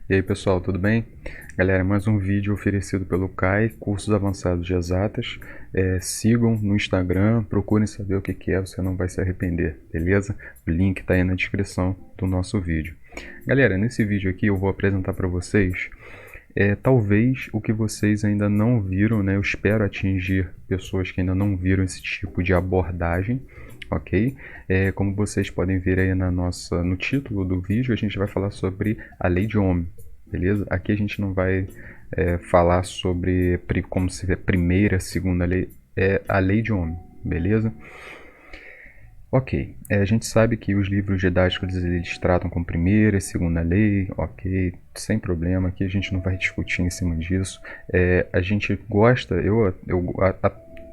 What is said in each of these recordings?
E aí pessoal, tudo bem? Galera, mais um vídeo oferecido pelo CAI, Cursos Avançados de Exatas. Sigam no Instagram, procurem saber o que é, você não vai se arrepender, beleza? O link está aí na descrição do nosso vídeo. Galera, nesse vídeo aqui eu vou apresentar para vocês talvez o que vocês ainda não viram, né? Eu espero atingir pessoas que ainda não viram esse tipo de abordagem, ok? Como vocês podem ver aí no título do vídeo, a gente vai falar sobre a lei de Ohm, beleza? Aqui a gente não vai falar sobre como se vê a primeira, segunda lei, a lei de Ohm, beleza? Ok, a gente sabe que os livros didáticos eles tratam com primeira e segunda lei, ok, sem problema, aqui a gente não vai discutir em cima disso. A gente gosta,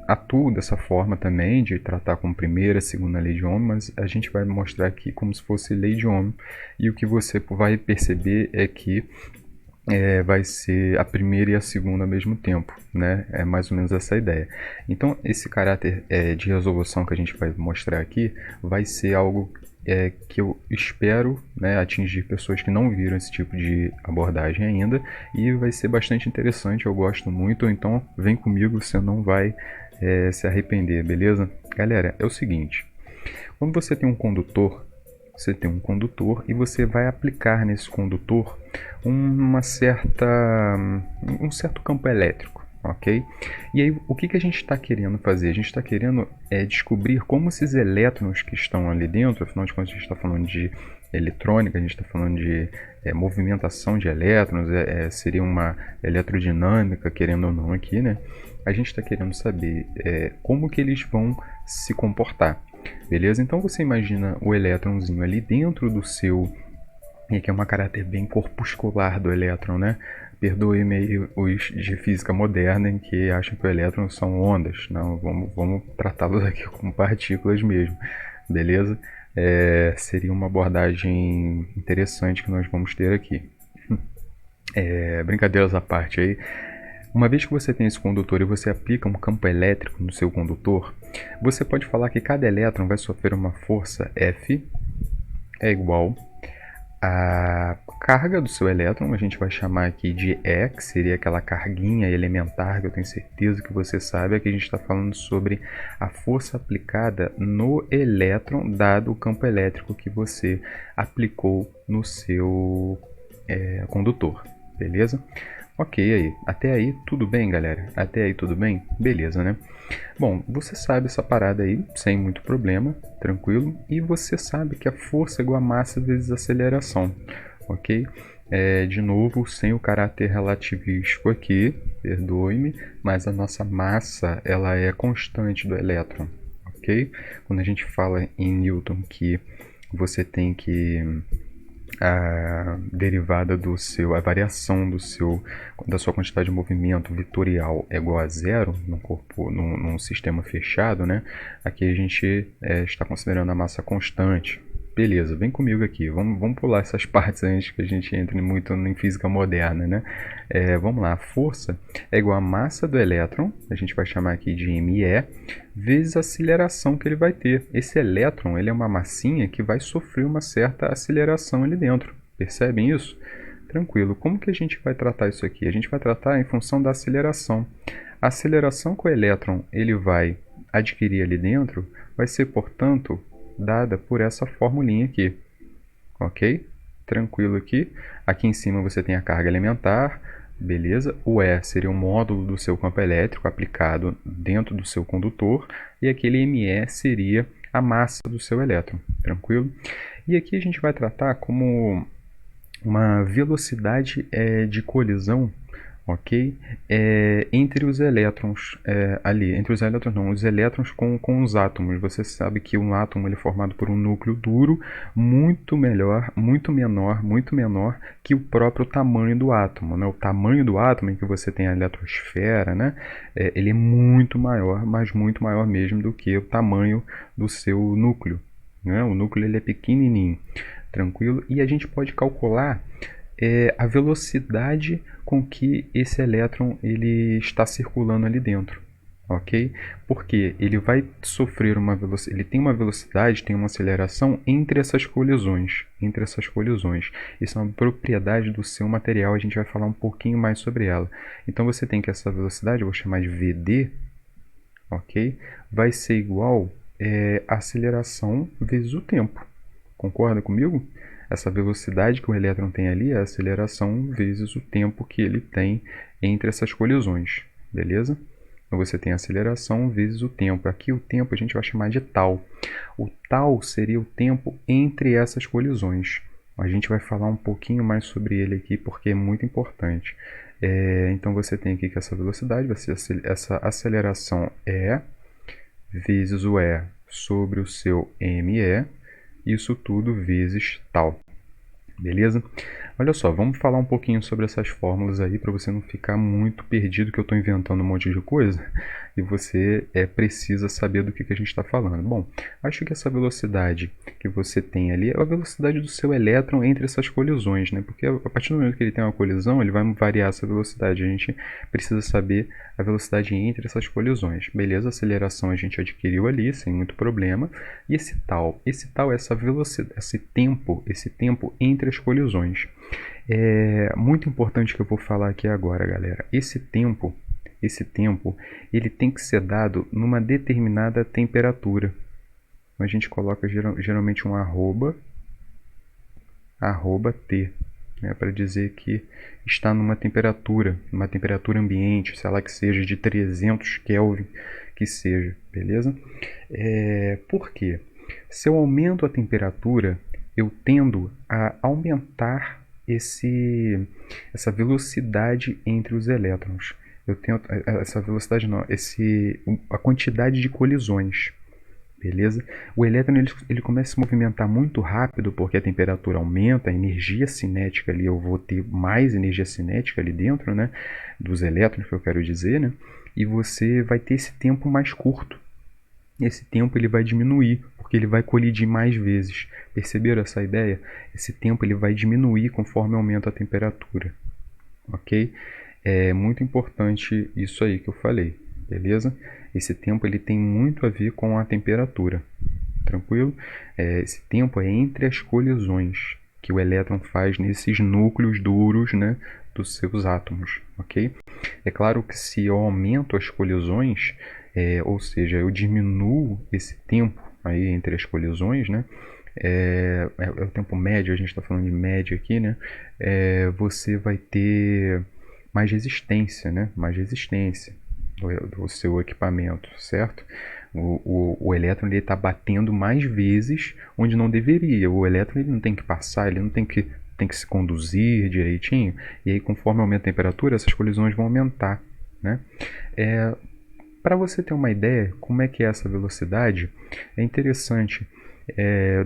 atuo dessa forma também, de tratar com primeira e segunda lei de Ohm, mas a gente vai mostrar aqui como se fosse lei de Ohm, e o que você vai perceber é que vai ser a primeira e a segunda ao mesmo tempo, né? É mais ou menos essa a ideia. Então, esse caráter de resolução que a gente vai mostrar aqui vai ser algo que eu espero, né, atingir pessoas que não viram esse tipo de abordagem ainda, e vai ser bastante interessante, eu gosto muito, então vem comigo, você não vai se arrepender, beleza? Galera, é o seguinte, quando você tem um condutor e você vai aplicar nesse condutor um certo campo elétrico, ok? E aí, o que a gente está querendo fazer? A gente está querendo descobrir como esses elétrons que estão ali dentro, afinal de contas a gente está falando de eletrônica, a gente está falando de movimentação de elétrons, seria uma eletrodinâmica, querendo ou não aqui, né? A gente está querendo saber como que eles vão se comportar. Beleza? Então você imagina o elétronzinho ali dentro do seu, e aqui é um caráter bem corpuscular do elétron, né? Perdoe-me aí os de física moderna em que acham que o elétron são ondas. Não, vamos tratá-los aqui como partículas mesmo, beleza? Seria uma abordagem interessante que nós vamos ter aqui. Brincadeiras à parte aí. Uma vez que você tem esse condutor e você aplica um campo elétrico no seu condutor, você pode falar que cada elétron vai sofrer uma força F é igual à carga do seu elétron, a gente vai chamar aqui de E, que seria aquela carguinha elementar que eu tenho certeza que você sabe. Aqui a gente está falando sobre a força aplicada no elétron, dado o campo elétrico que você aplicou no seu condutor, beleza? Ok, aí. Até aí tudo bem, galera? Até aí tudo bem? Beleza, né? Bom, você sabe essa parada aí, sem muito problema, tranquilo. E você sabe que a força é igual a massa vezes a aceleração, ok? De novo, sem o caráter relativístico aqui, perdoe-me, mas a nossa massa, ela é constante do elétron, ok? Quando a gente fala em Newton que você tem que a derivada do seu, a variação da sua quantidade de movimento vetorial é igual a zero no corpo, num sistema fechado, né? Aqui a gente está considerando a massa constante. Beleza, vem comigo aqui, vamos pular essas partes antes que a gente entre muito em física moderna, né? Vamos lá, a força é igual a massa do elétron, a gente vai chamar aqui de ME, vezes a aceleração que ele vai ter. Esse elétron ele é uma massinha que vai sofrer uma certa aceleração ali dentro, percebem isso? Tranquilo, como que a gente vai tratar isso aqui? A gente vai tratar em função da aceleração. A aceleração que o elétron ele vai adquirir ali dentro vai ser, portanto, dada por essa formulinha aqui, ok? Tranquilo aqui. Aqui em cima você tem a carga elementar, beleza? O E seria o módulo do seu campo elétrico aplicado dentro do seu condutor, e aquele ME seria a massa do seu elétron, tranquilo? E aqui a gente vai tratar como uma velocidade de colisão, ok? Entre os elétrons ali, entre os elétrons não, os elétrons com os átomos. Você sabe que um átomo ele é formado por um núcleo duro muito melhor, muito menor que o próprio tamanho do átomo, né? O tamanho do átomo em que você tem a eletrosfera, né? Ele é muito maior, mas muito maior mesmo do que o tamanho do seu núcleo, né? O núcleo ele é pequenininho, tranquilo, e a gente pode calcular a velocidade com que esse elétron ele está circulando ali dentro, ok? Porque ele vai sofrer uma velocidade, ele tem uma velocidade, tem uma aceleração entre essas colisões, Isso é uma propriedade do seu material, a gente vai falar um pouquinho mais sobre ela. Então você tem que essa velocidade, eu vou chamar de VD, ok? Vai ser igual a aceleração vezes o tempo. Concorda comigo? Essa velocidade que o elétron tem ali é a aceleração vezes o tempo que ele tem entre essas colisões, beleza? Então você tem a aceleração vezes o tempo. Aqui o tempo a gente vai chamar de tal. O tal seria o tempo entre essas colisões. A gente vai falar um pouquinho mais sobre ele aqui porque é muito importante. Então você tem aqui que essa velocidade vai ser essa aceleração E vezes o E sobre o seu ME, isso tudo vezes tal. Beleza? Olha só, vamos falar um pouquinho sobre essas fórmulas aí para você não ficar muito perdido que eu estou inventando um monte de coisa e você precisa saber do que a gente está falando. Bom, acho que essa velocidade que você tem ali é a velocidade do seu elétron entre essas colisões, né? Porque a partir do momento que ele tem uma colisão, ele vai variar essa velocidade. A gente precisa saber a velocidade entre essas colisões. Beleza, a aceleração a gente adquiriu ali, sem muito problema. E esse tal é essa velocidade, esse tempo entre as colisões. É muito importante que eu vou falar aqui agora, galera. Esse tempo, ele tem que ser dado numa determinada temperatura. A gente coloca geralmente um arroba T, né, para dizer que está numa temperatura ambiente, sei lá que seja de 300 Kelvin, que seja, beleza? Por quê? Se eu aumento a temperatura, eu tendo a aumentar essa velocidade entre os elétrons. Eu tenho essa velocidade não, a quantidade de colisões. Beleza? O elétron ele começa a se movimentar muito rápido porque a temperatura aumenta, a energia cinética ali, eu vou ter mais energia cinética ali dentro, né, dos elétrons, que eu quero dizer, né, e você vai ter esse tempo mais curto. Esse tempo ele vai diminuir, porque ele vai colidir mais vezes. Perceberam essa ideia? Esse tempo ele vai diminuir conforme aumenta a temperatura. Ok? É muito importante isso aí que eu falei, beleza? Esse tempo ele tem muito a ver com a temperatura, tranquilo? Esse tempo é entre as colisões que o elétron faz nesses núcleos duros, né, dos seus átomos, ok? É claro que se eu aumento as colisões, ou seja, eu diminuo esse tempo aí entre as colisões, né? É o tempo médio, a gente está falando de média aqui, né? Você vai ter mais resistência, né? Mais resistência do seu equipamento, certo? O elétron está batendo mais vezes onde não deveria. O elétron ele não tem que passar, ele não tem que se conduzir direitinho. E aí, conforme aumenta a temperatura, essas colisões vão aumentar, né? Para você ter uma ideia como é que é essa velocidade, é interessante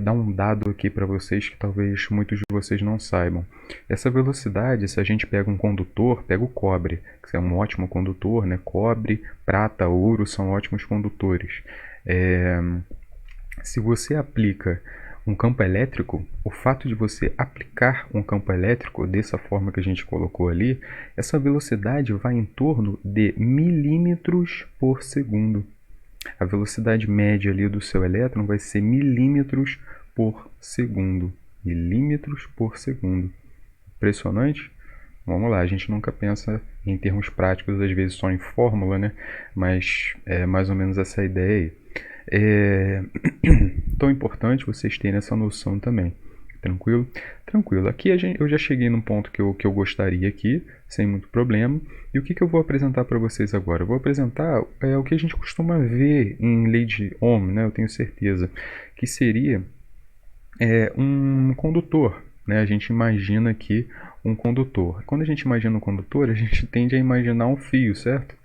dar um dado aqui para vocês que talvez muitos de vocês não saibam. Essa velocidade, se a gente pega um condutor, pega o cobre, que é um ótimo condutor, né? Cobre, prata, ouro são ótimos condutores. Se você aplica um campo elétrico, o fato de você aplicar um campo elétrico dessa forma que a gente colocou ali, essa velocidade vai em torno de milímetros por segundo. A velocidade média ali do seu elétron vai ser milímetros por segundo. Milímetros por segundo. Impressionante? Vamos lá, a gente nunca pensa em termos práticos, às vezes só em fórmula, né? Mas é mais ou menos essa ideia aí. É tão importante vocês terem essa noção também. Tranquilo? Tranquilo. Aqui eu já cheguei num ponto que eu gostaria aqui, sem muito problema. E o que eu vou apresentar para vocês agora? Eu vou apresentar o que a gente costuma ver em lei de Ohm, né? Eu tenho certeza, que seria um condutor. Né? A gente imagina aqui um condutor. Quando a gente imagina um condutor, a gente tende a imaginar um fio, certo?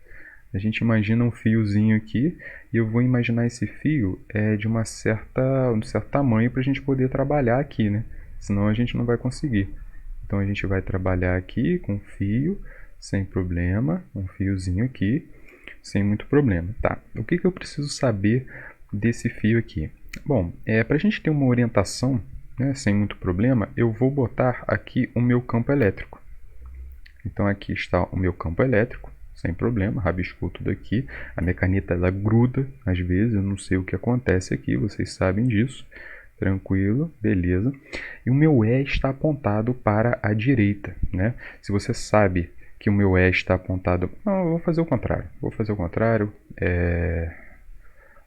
A gente imagina um fiozinho aqui e eu vou imaginar esse fio de um certo tamanho para a gente poder trabalhar aqui, né? Senão a gente não vai conseguir. Então a gente vai trabalhar aqui com fio, sem problema, um fiozinho aqui, sem muito problema. Tá, o que eu preciso saber desse fio aqui? Bom, para a gente ter uma orientação, né, sem muito problema, eu vou botar aqui o meu campo elétrico. Então aqui está o meu campo elétrico. sem problema, rabiscou tudo aqui. A minha caneta ela gruda às vezes, eu não sei o que acontece aqui, vocês sabem disso. Tranquilo, beleza. E o meu E está apontado para a direita, né? Se você sabe que o meu E está apontado... Não, eu vou fazer o contrário.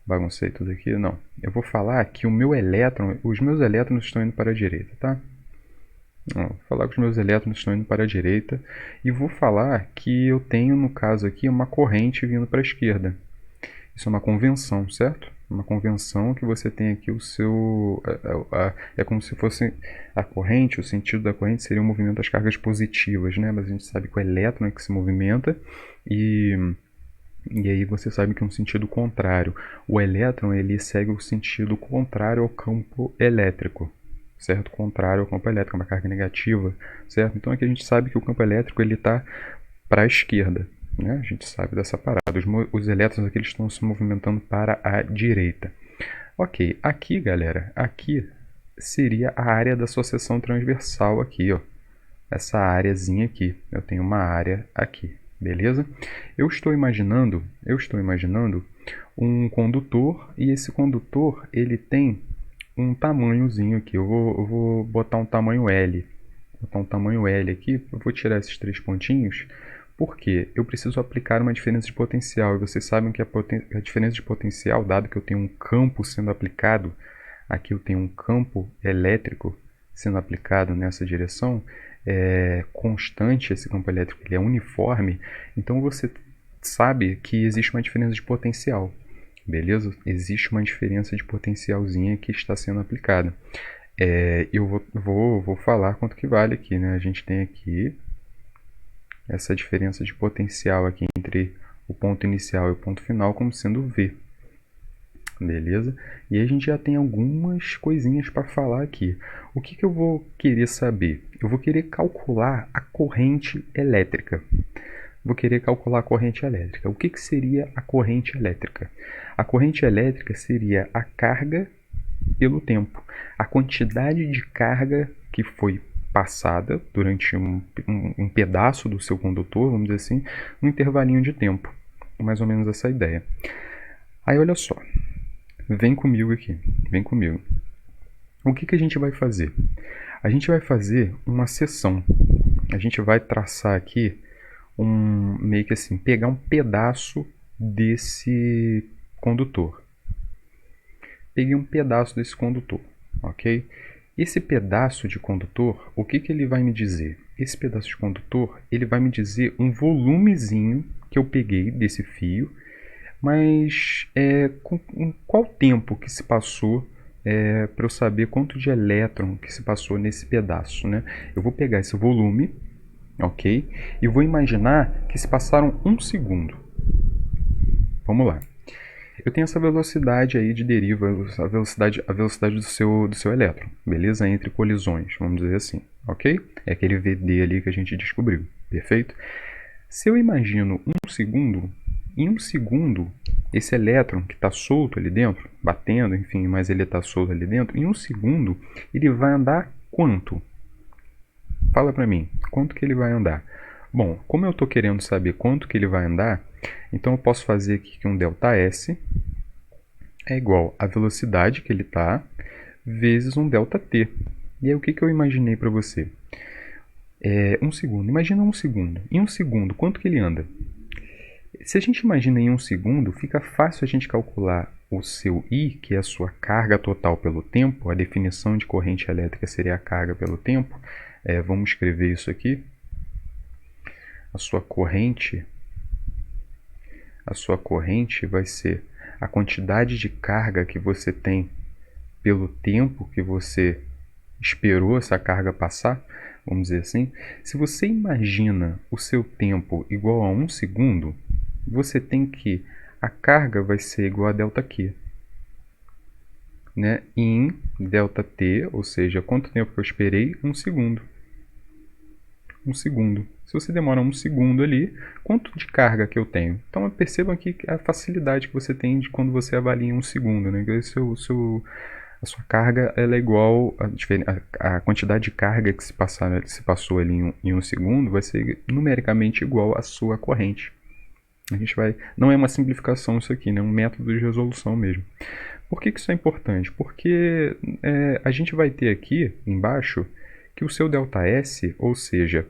Baguncei tudo aqui. Não, eu vou falar que o meu elétron, os meus elétrons estão indo para a direita, tá? Não, vou falar que os meus elétrons estão indo para a direita e vou falar que eu tenho, no caso aqui, uma corrente vindo para a esquerda. Isso é uma convenção, certo? Uma convenção que você tem aqui o seu... é como se fosse a corrente, o sentido da corrente seria o movimento das cargas positivas, né? Mas a gente sabe que o elétron é que se movimenta e aí você sabe que é um sentido contrário. O elétron ele segue o sentido contrário ao campo elétrico, certo? Contrário ao campo elétrico, uma carga negativa, certo? Então aqui a gente sabe que o campo elétrico ele está para a esquerda, né? A gente sabe dessa parada. Os elétrons aqui eles estão se movimentando para a direita. Ok, aqui galera, aqui seria a área da sucessão transversal aqui, ó. Essa áreazinha aqui, eu tenho uma área aqui, beleza? Eu estou imaginando um condutor e esse condutor ele tem um tamanhozinho aqui. Eu vou botar um tamanho L. Vou botar um tamanho L aqui. Eu vou tirar esses 3 pontinhos porque eu preciso aplicar uma diferença de potencial. E vocês sabem que a diferença de potencial, dado que eu tenho um campo sendo aplicado, aqui eu tenho um campo elétrico sendo aplicado nessa direção, é constante, esse campo elétrico ele é uniforme, então você sabe que existe uma diferença de potencial, beleza? Existe uma diferença de potencialzinha que está sendo aplicada. Eu vou falar quanto que vale aqui, né? A gente tem aqui essa diferença de potencial aqui entre o ponto inicial e o ponto final como sendo V. Beleza? E aí a gente já tem algumas coisinhas para falar aqui. O que eu vou querer saber? Eu vou querer calcular a corrente elétrica. O que seria a corrente elétrica? A corrente elétrica seria a carga pelo tempo. A quantidade de carga que foi passada durante um pedaço do seu condutor, vamos dizer assim, um intervalinho de tempo. Mais ou menos essa ideia. Aí olha só. Vem comigo aqui, vem comigo. O que a gente vai fazer? A gente vai fazer uma seção. A gente vai traçar aqui meio que assim, pegar um pedaço desse condutor. Peguei um pedaço desse condutor, ok? Esse pedaço de condutor, o que ele vai me dizer? Esse pedaço de condutor, ele vai me dizer um volumezinho que eu peguei desse fio, mas com qual tempo que se passou para eu saber quanto de elétron que se passou nesse pedaço, né? Eu vou pegar esse volume, ok? E vou imaginar que se passaram 1 segundo. Vamos lá. Eu tenho essa velocidade aí de deriva, a velocidade do seu elétron, beleza? Entre colisões, vamos dizer assim, ok? É aquele VD ali que a gente descobriu, perfeito? Se eu imagino 1 segundo, em 1 segundo, esse elétron que está solto ali dentro, batendo, enfim, mas ele está solto ali dentro, em 1 segundo ele vai andar quanto? Fala para mim, quanto que ele vai andar? Bom, como eu estou querendo saber quanto que ele vai andar, então eu posso fazer aqui que um ΔS é igual à velocidade que ele está vezes um ΔT. E aí o que eu imaginei para você? 1 segundo. Imagina 1 segundo. Em 1 segundo, quanto que ele anda? Se a gente imagina em 1 segundo, fica fácil a gente calcular o seu I, que é a sua carga total pelo tempo. A definição de corrente elétrica seria a carga pelo tempo. Vamos escrever isso aqui. A sua corrente vai ser a quantidade de carga que você tem pelo tempo que você esperou essa carga passar, vamos dizer assim. Se você imagina o seu tempo igual a 1 segundo, você tem que a carga vai ser igual a ΔQ, né? Em ΔT, ou seja, quanto tempo que eu esperei? 1 segundo. 1 segundo. Se você demora 1 segundo ali, quanto de carga que eu tenho? Então percebam aqui a facilidade que você tem de quando você avalia em 1 segundo, né? A sua carga ela é igual a quantidade de carga que se passou ali em 1 segundo vai ser numericamente igual à sua corrente, A gente vai... Não é uma simplificação isso aqui, né? É um método de resolução mesmo. Por que isso é importante? Porque a gente vai ter aqui embaixo que o seu ΔS, ou seja,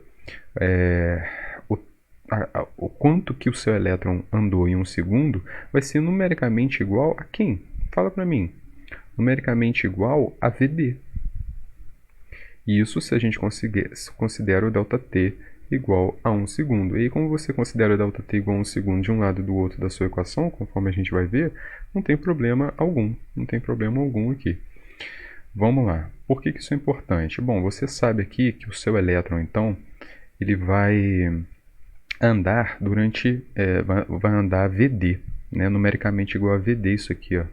o quanto que o seu elétron andou em um segundo, vai ser numericamente igual a quem? Fala para mim. Numericamente igual a VD. Isso se a gente considera o ΔT igual a 1 segundo. E aí, como você considera o ΔT igual a 1 segundo de um lado e do outro da sua equação, conforme a gente vai ver, não tem problema algum. Não tem problema algum aqui. Vamos lá. Por que isso é importante? Bom, você sabe aqui que o seu elétron, então, ele vai andar durante... vai andar VD, né? Numericamente igual a VD isso aqui, ó.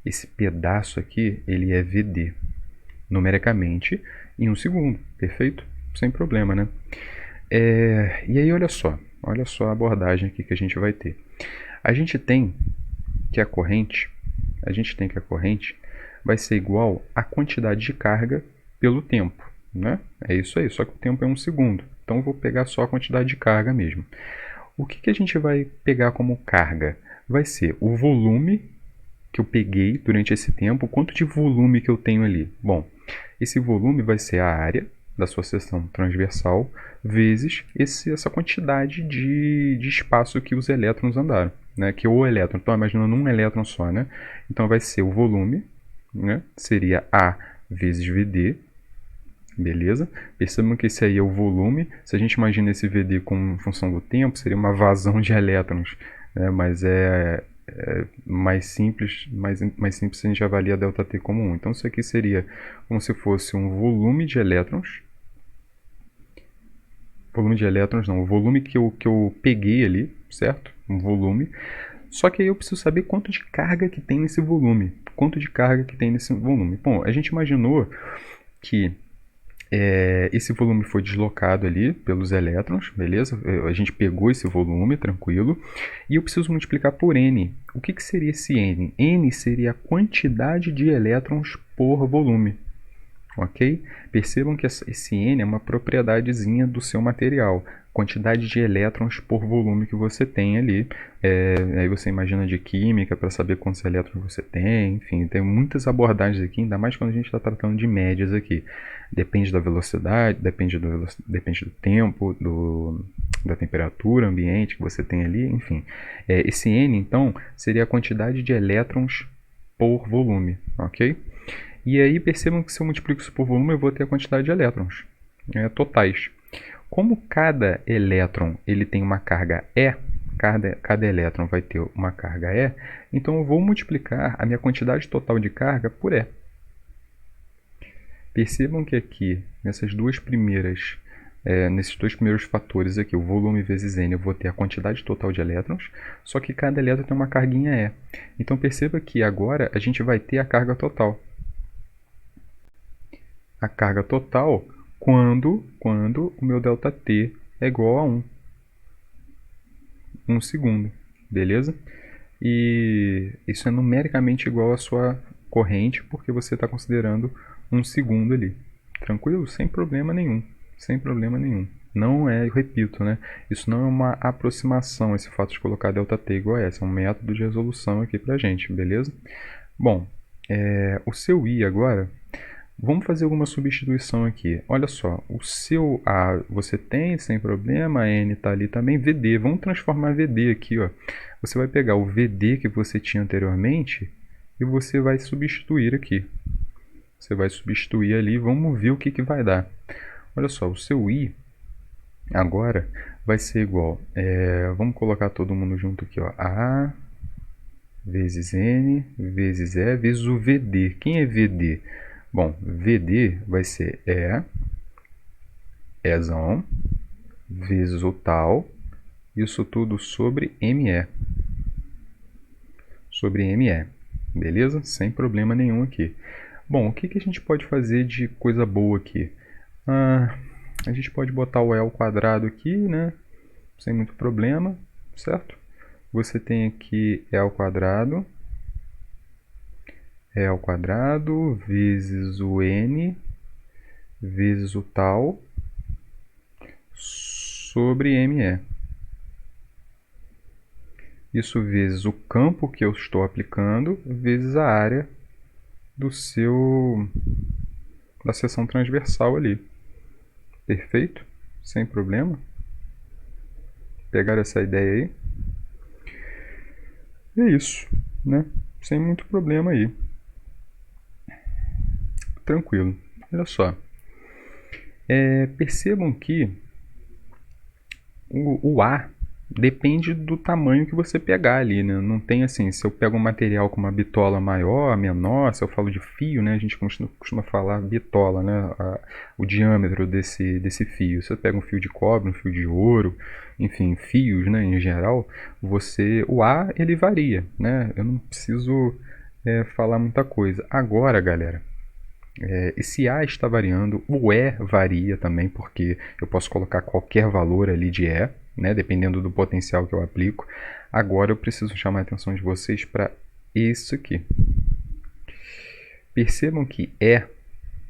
Esse pedaço aqui, ele é VD. Numericamente em 1 segundo, perfeito? Sem problema, né? E aí olha só a abordagem aqui que a gente vai ter. A gente tem que a corrente vai ser igual à quantidade de carga pelo tempo, né? É isso aí, só que o tempo é 1 segundo. Então eu vou pegar só a quantidade de carga mesmo. O que a gente vai pegar como carga? Vai ser o volume que eu peguei durante esse tempo, quanto de volume que eu tenho ali. Bom, esse volume vai ser a área da sua seção transversal vezes essa quantidade de espaço que os elétrons andaram, né? Que o elétron, então imaginando um elétron só, né? Então vai ser o volume, né? Seria A vezes VD, beleza? Percebam que esse aí é o volume. Se a gente imagina esse VD como função do tempo, seria uma vazão de elétrons, né? Mas mais simples se a gente avalia ΔT como 1. Então isso aqui seria como se fosse um volume de elétrons. Volume de elétrons não, o volume que eu peguei ali, certo? Um volume. Só que aí eu preciso saber quanto de carga que tem nesse volume. Quanto de carga que tem nesse volume. Bom, a gente imaginou que esse volume foi deslocado ali pelos elétrons, beleza? A gente pegou esse volume, tranquilo. E eu preciso multiplicar por N. O que seria esse N? N seria a quantidade de elétrons por volume. Ok? Percebam que esse N é uma propriedadezinha do seu material. Quantidade de elétrons por volume que você tem ali. Aí você imagina de química para saber quantos elétrons você tem. Enfim, tem muitas abordagens aqui, ainda mais quando a gente está tratando de médias aqui. Depende da velocidade, depende do tempo, da temperatura ambiente que você tem ali. Enfim, esse N, então, seria a quantidade de elétrons por volume. Ok? E aí percebam que se eu multiplico isso por volume, eu vou ter a quantidade de elétrons totais. Como cada elétron ele tem uma carga E, cada elétron vai ter uma carga E, então eu vou multiplicar a minha quantidade total de carga por E. Percebam que aqui, nesses dois primeiros fatores aqui, o volume vezes N, eu vou ter a quantidade total de elétrons, só que cada elétron tem uma carguinha E. Então perceba que agora a gente vai ter a carga total. A carga total quando o meu ΔT é igual a 1. 1 segundo, beleza? E isso é numericamente igual à sua corrente, porque você está considerando 1 segundo ali. Tranquilo? Sem problema nenhum. Sem problema nenhum. Não é, eu repito, né? Isso não é uma aproximação, esse fato de colocar ΔT igual a S. É um método de resolução aqui pra gente, beleza? Bom, o seu I agora... Vamos fazer alguma substituição aqui. Olha só, o seu A você tem sem problema, a N está ali também, VD. Vamos transformar VD aqui. Ó. Você vai pegar o VD que você tinha anteriormente e você vai substituir aqui. Você vai substituir ali, vamos ver o que vai dar. Olha só, o seu I agora vai ser igual, vamos colocar todo mundo junto aqui, ó, A vezes N vezes E vezes o VD. Quem é VD? Bom, VD vai ser Ezão, vezes o tal, isso tudo sobre ME. Sobre ME, beleza? Sem problema nenhum aqui. Bom, o que a gente pode fazer de coisa boa aqui? A gente pode botar o E ao quadrado aqui, né? Sem muito problema, certo? Você tem aqui E ao quadrado vezes o N vezes o tal sobre ME. isso vezes o campo que eu estou aplicando, vezes a área da seção transversal ali. Perfeito? Sem problema? Pegaram essa ideia aí? E é isso, né? Sem muito problema aí. Tranquilo. Olha só. Percebam que o A depende do tamanho que você pegar ali, né? Não tem assim, se eu pego um material com uma bitola maior, menor, se eu falo de fio, né? A gente costuma falar bitola, né? O diâmetro desse fio. Se eu pega um fio de cobre, um fio de ouro, enfim, fios, né? Em geral, o A ele varia, né? Eu não preciso falar muita coisa. Agora, galera, esse A está variando, o E varia também, porque eu posso colocar qualquer valor ali de E, né, dependendo do potencial que eu aplico. Agora eu preciso chamar a atenção de vocês para isso aqui. Percebam que E,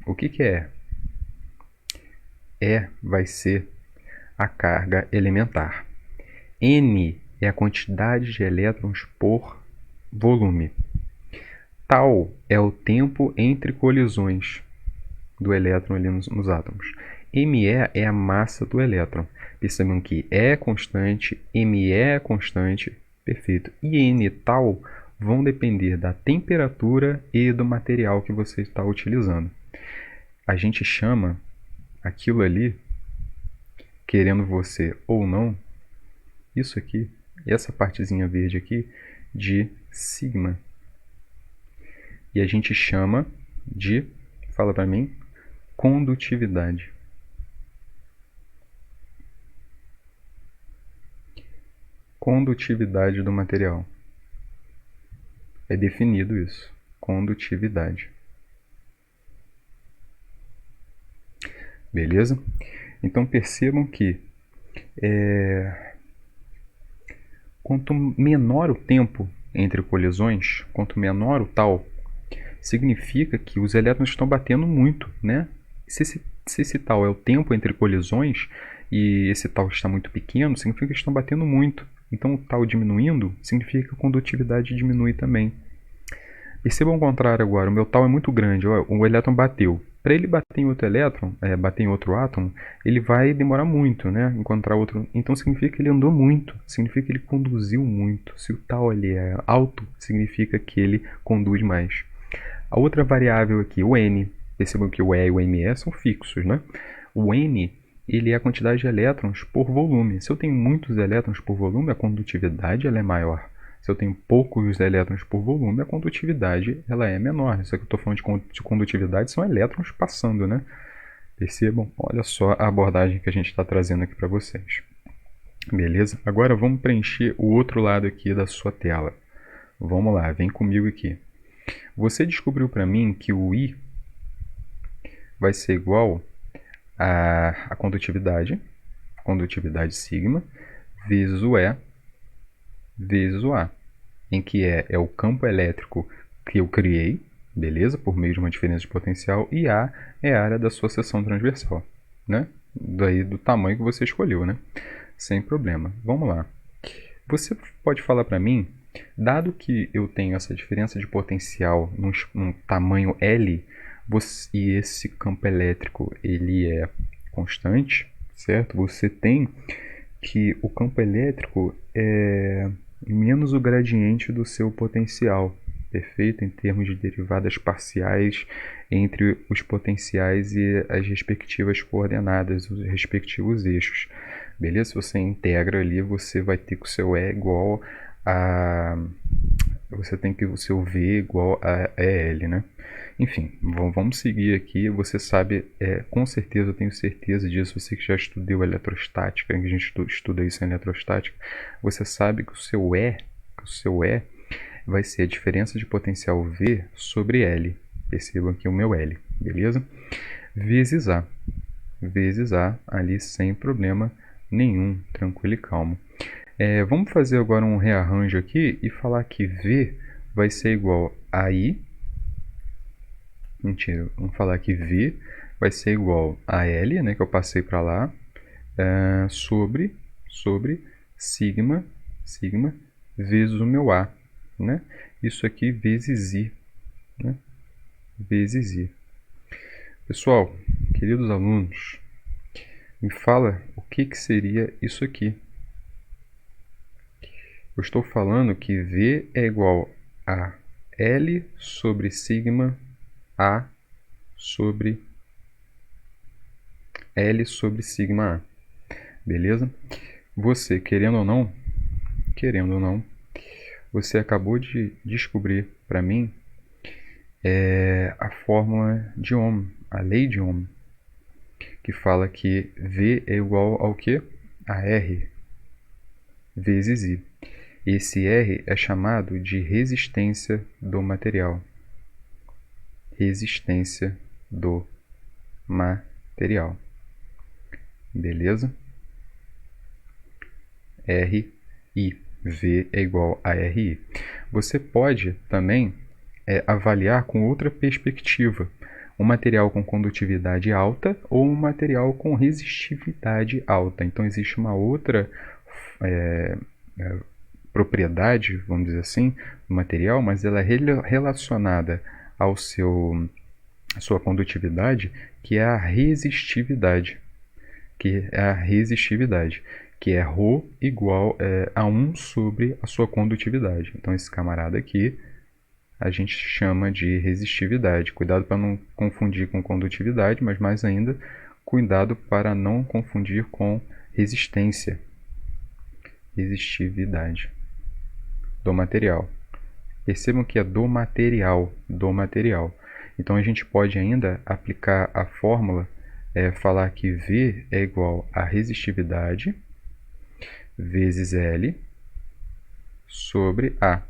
o que é E? E vai ser a carga elementar. N é a quantidade de elétrons por volume. Tau é o tempo entre colisões do elétron ali nos átomos. ME é a massa do elétron. Percebam que E é constante, ME é constante, perfeito. E N tal vão depender da temperatura e do material que você está utilizando. A gente chama aquilo ali, querendo você ou não, isso aqui, essa partezinha verde aqui, de sigma. E a gente chama de, fala para mim, condutividade. Condutividade do material. É definido isso. Condutividade. Beleza? Então percebam que quanto menor o tempo entre colisões, quanto menor o tal, significa que os elétrons estão batendo muito, né? Se esse tal é o tempo entre colisões e esse tal está muito pequeno, significa que estão batendo muito. Então o tal diminuindo significa que a condutividade diminui também. Percebam o contrário agora, o meu tal é muito grande, o elétron bateu. Para ele bater em outro elétron, bater em outro átomo, ele vai demorar muito, né? Encontrar outro. Então significa que ele andou muito, significa que ele conduziu muito. Se o tal ali é alto, significa que ele conduz mais. A outra variável aqui, o N, percebam que o E e o ME são fixos, né? O N, ele é a quantidade de elétrons por volume. Se eu tenho muitos elétrons por volume, a condutividade ela é maior. Se eu tenho poucos elétrons por volume, a condutividade ela é menor. Isso aqui eu estou falando de condutividade, são elétrons passando, né? Percebam? Olha só a abordagem que a gente está trazendo aqui para vocês. Beleza? Agora vamos preencher o outro lado aqui da sua tela. Vamos lá, vem comigo aqui. Você descobriu para mim que o I vai ser igual a condutividade sigma, vezes o E, vezes o A, em que E é o campo elétrico que eu criei, beleza? Por meio de uma diferença de potencial, e A é a área da sua seção transversal, né? Daí do tamanho que você escolheu, né? Sem problema. Vamos lá. Você pode falar para mim, dado que eu tenho essa diferença de potencial num tamanho L, e esse campo elétrico ele é constante, certo? Você tem que o campo elétrico é menos o gradiente do seu potencial, perfeito? Em termos de derivadas parciais entre os potenciais e as respectivas coordenadas, os respectivos eixos. Beleza? Se você integra ali, você vai ter que o seu E igual a... Você tem que o seu V igual a EL, né? Enfim, vamos seguir aqui. Você sabe, com certeza, eu tenho certeza disso, você que já estudou eletrostática, que a gente estuda isso em eletrostática, você sabe que o seu E vai ser a diferença de potencial V sobre L. Percebam aqui o meu L, beleza? Vezes A. Vezes A, ali sem problema nenhum, tranquilo e calmo. Vamos fazer agora um rearranjo aqui e falar que V vai ser igual a I. Mentira, vamos falar que V vai ser igual a L, né, que eu passei para lá, sobre sigma vezes o meu A, né? Isso aqui vezes I, né? Vezes I. Pessoal, queridos alunos, me fala o que seria isso aqui. Eu estou falando que V é igual a L sobre sigma A sobre L sobre sigma A. Beleza? Você, querendo ou não, você acabou de descobrir para mim a fórmula de Ohm, a lei de Ohm, que fala que V é igual ao quê? A R vezes I. Esse R é chamado de resistência do material. Resistência do material. Beleza? RI. V é igual a RI. Você pode também avaliar com outra perspectiva. Um material com condutividade alta ou um material com resistividade alta. Então, existe uma outra propriedade, vamos dizer assim, do material, mas ela é relacionada à sua condutividade, que é a resistividade. Que é ρ igual a 1 sobre a sua condutividade. Então, esse camarada aqui a gente chama de resistividade. Cuidado para não confundir com condutividade, mas mais ainda, cuidado para não confundir com resistência. Resistividade do material. Percebam que é do material. Então, a gente pode ainda aplicar a fórmula, falar que V é igual a resistividade vezes L sobre A.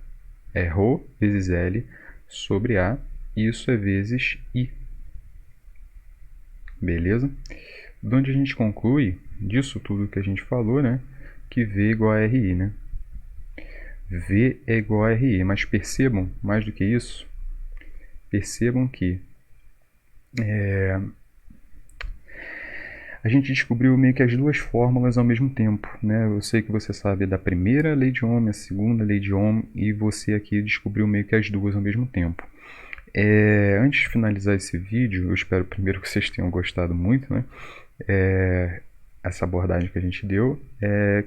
É ρ vezes L sobre A, e isso é vezes I. Beleza? De onde a gente conclui, disso tudo que a gente falou, né, que V é igual a RI, né? V é igual a RI, mas percebam, mais do que isso, percebam que a gente descobriu meio que as duas fórmulas ao mesmo tempo, né? Eu sei que você sabe da primeira lei de Ohm, a segunda lei de Ohm, e você aqui descobriu meio que as duas ao mesmo tempo. Antes de finalizar esse vídeo, eu espero primeiro que vocês tenham gostado muito, né? Essa abordagem que a gente deu,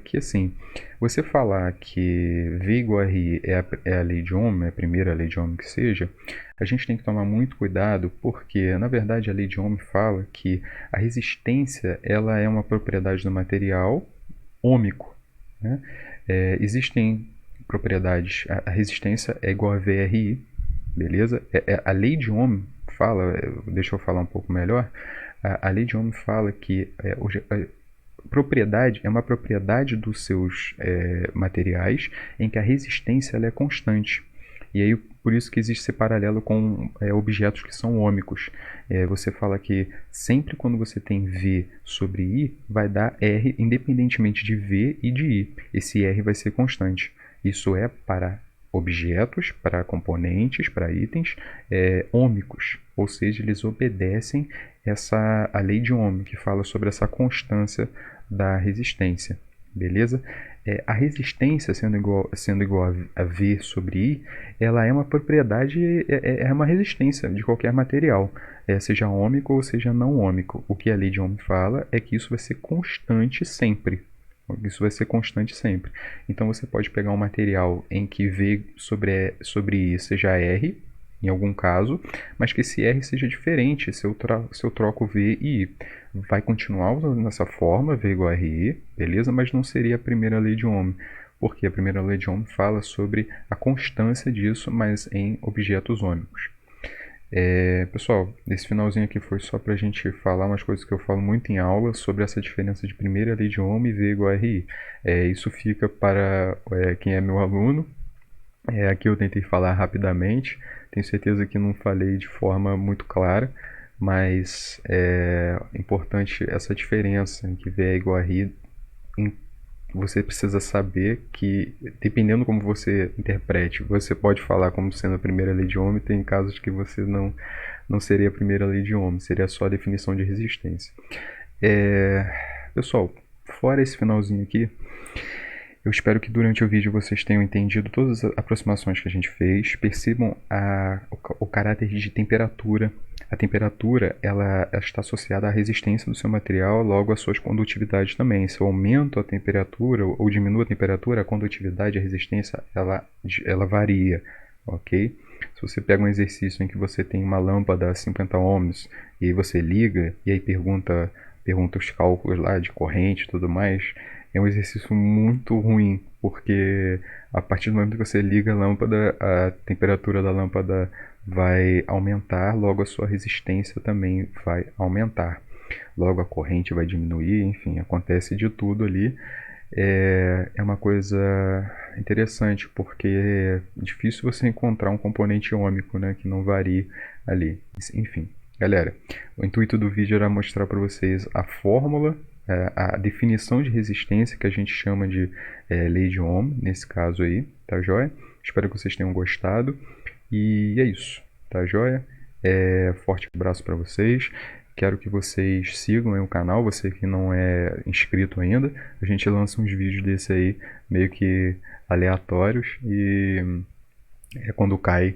que assim, você falar que V igual a RI é a lei de Ohm, é a primeira lei de Ohm que seja, a gente tem que tomar muito cuidado, porque na verdade a lei de Ohm fala que a resistência ela é uma propriedade do material ôhmico, né? Existem propriedades, a resistência é igual a VRI, beleza? A lei de Ohm fala, deixa eu falar um pouco melhor, a lei de Ohm fala que propriedade é uma propriedade dos seus materiais em que a resistência ela é constante. E aí, por isso que existe esse paralelo com objetos que são ôhmicos. Você fala que sempre quando você tem V sobre I, vai dar R independentemente de V e de I. Esse R vai ser constante. Isso é para objetos, para componentes, para itens ôhmicos. Ou seja, eles obedecem a lei de Ohm, que fala sobre essa constância da resistência. Beleza? A resistência, sendo igual a V sobre I, ela é uma propriedade, é uma resistência de qualquer material, seja ôhmico ou seja não ôhmico. O que a lei de Ohm fala é que isso vai ser constante sempre. Então, você pode pegar um material em que V sobre I seja R, em algum caso, mas que esse R seja diferente se eu troco V e I. Vai continuar usando essa forma, V igual a RI, beleza? Mas não seria a primeira lei de Ohm, porque a primeira lei de Ohm fala sobre a constância disso, mas em objetos ôhmicos. Pessoal, esse finalzinho aqui foi só para a gente falar umas coisas que eu falo muito em aula sobre essa diferença de primeira lei de Ohm e V igual a RI. Isso fica para quem é meu aluno. Aqui eu tentei falar rapidamente, tenho certeza que não falei de forma muito clara, mas é importante essa diferença em que V é igual a RI. Você precisa saber que, dependendo como você interprete, você pode falar como sendo a primeira lei de Ohm, e tem casos que você não seria a primeira lei de Ohm, seria só a definição de resistência. Pessoal, fora esse finalzinho aqui, Eu espero que durante o vídeo vocês tenham entendido todas as aproximações que a gente fez, percebam o caráter de temperatura. A temperatura ela está associada à resistência do seu material, logo às suas condutividades também. Se eu aumento a temperatura ou diminuo a temperatura, a condutividade e a resistência ela varia, ok? Se você pega um exercício em que você tem uma lâmpada a 50 ohms e aí você liga e aí pergunta os cálculos lá de corrente e tudo mais, é um exercício muito ruim, porque a partir do momento que você liga a lâmpada, a temperatura da lâmpada vai aumentar, logo a sua resistência também vai aumentar. Logo a corrente vai diminuir, enfim, acontece de tudo ali. É uma coisa interessante, porque é difícil você encontrar um componente ômico, né, que não varie ali. Enfim, galera, o intuito do vídeo era mostrar para vocês a fórmula, a definição de resistência, que a gente chama de lei de Ohm, nesse caso aí, tá joia? Espero que vocês tenham gostado. E é isso, tá joia? Forte abraço para vocês. Quero que vocês sigam aí o canal, você que não é inscrito ainda. A gente lança uns vídeos desse aí, meio que aleatórios, e quando cai,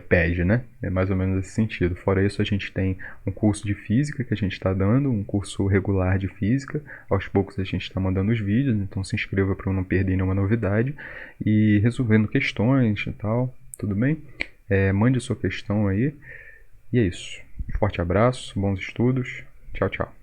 pede, né? É mais ou menos esse sentido. Fora isso, a gente tem um curso de física que a gente está dando, um curso regular de física. Aos poucos a gente está mandando os vídeos, então se inscreva para não perder nenhuma novidade. E resolvendo questões e tal, tudo bem? Mande a sua questão aí. E é isso. Forte abraço, bons estudos. Tchau, tchau.